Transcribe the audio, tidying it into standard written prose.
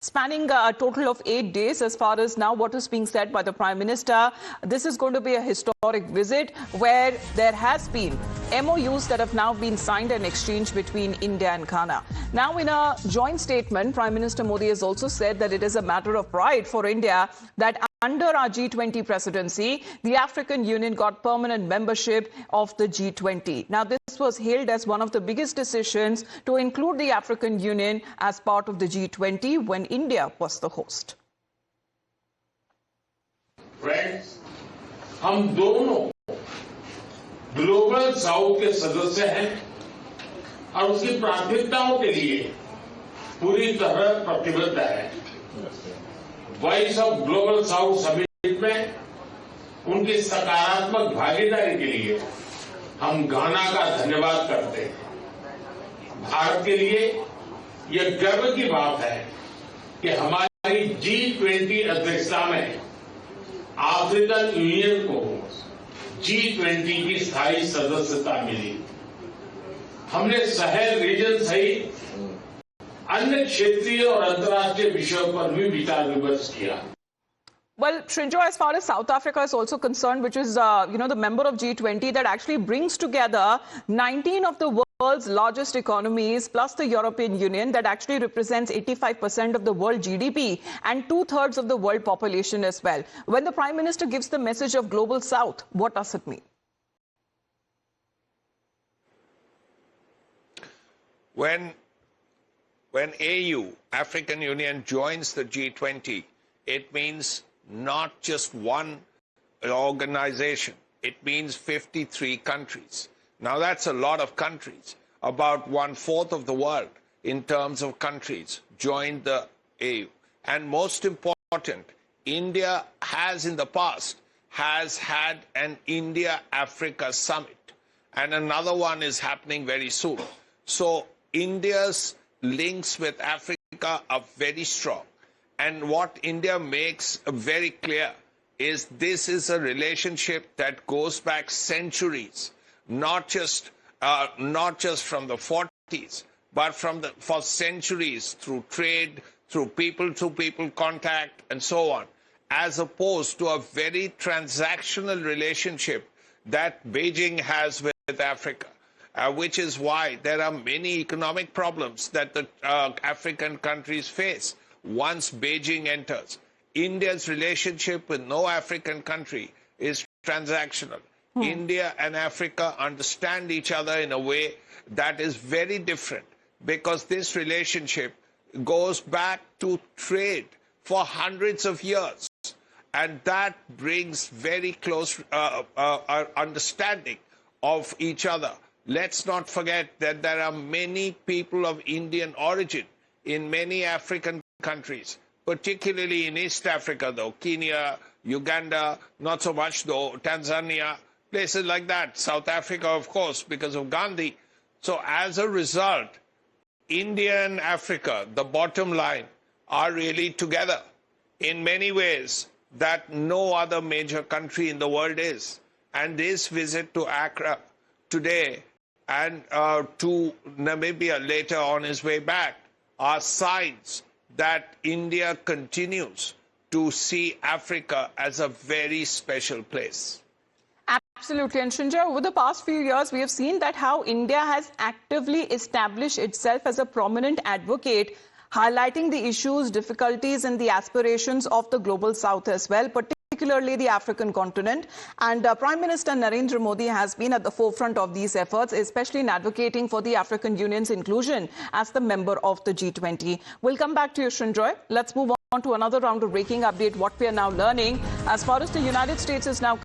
Spanning a total of 8 days, as far as now what is being said by the Prime Minister. This is going to be a historic visit where there has been MOUs that have now been signed and exchanged between India and Ghana. Now, in a joint statement, Prime Minister Modi has also said that it is a matter of pride for India that under our G20 presidency, the African Union got permanent membership of the G20. Now, this was hailed as one of the biggest decisions to include the African Union as part of the G20 when India was the host. Friends, हम दोनों global south के सदस्य हैं और उसकी प्राथमिकताओं के लिए पूरी तरह प्रतिबद्ध है। Voice of global south summit में उनकी सकारात्मक भागीदारी के लिए हम घाना का धन्यवाद करते हैं। भारत के लिए यह गर्व की बात है कि हमारी G20 अध्यक्षता में अफ्रीकन यूनियन को G20 की स्थायी सदस्यता मिली। हमने साहेल रीजन सहित अन्य क्षेत्रीय और अंतर्राष्ट्रीय विषयों पर भी विचार विमर्श किया। Well, Srinjo, as far as South Africa is also concerned, which is, the member of G20 that actually brings together 19 of the world's largest economies, plus the European Union that actually represents 85% of the world GDP and 2/3 of the world population as well. When the Prime Minister gives the message of Global South, what does it mean? When AU, African Union, joins the G20, it means not just one organization. It means 53 countries. Now, that's a lot of countries. About 1/4 of the world, in terms of countries, joined the AU. And most important, India has in the past has had an India-Africa summit. And another one is happening very soon. So India's links with Africa are very strong. And what India makes very clear is this is a relationship that goes back centuries, not just from the 40s, but for centuries through trade, through people-to-people contact, and so on, as opposed to a very transactional relationship that Beijing has with Africa. Which is why there are many economic problems that the African countries face once Beijing enters. India's relationship with no African country is transactional. India and Africa understand each other in a way that is very different because this relationship goes back to trade for hundreds of years. And that brings very close understanding of each other. Let's not forget that there are many people of Indian origin in many African countries, particularly in East Africa, though, Kenya, Uganda, not so much, though, Tanzania, places like that, South Africa, of course, because of Gandhi. So as a result, India and Africa, the bottom line, are really together in many ways that no other major country in the world is. And this visit to Accra today and to Namibia later on his way back are signs that India continues to see Africa as a very special place. Absolutely. And Srinjo, over the past few years, we have seen that how India has actively established itself as a prominent advocate, highlighting the issues, difficulties, and the aspirations of the Global South as well, particularly the African continent. And Prime Minister Narendra Modi has been at the forefront of these efforts, especially in advocating for the African Union's inclusion as the member of the G20. We'll come back to you, Srinjoy. Let's move on to another round of breaking update, what we are now learning. As far as the United States is now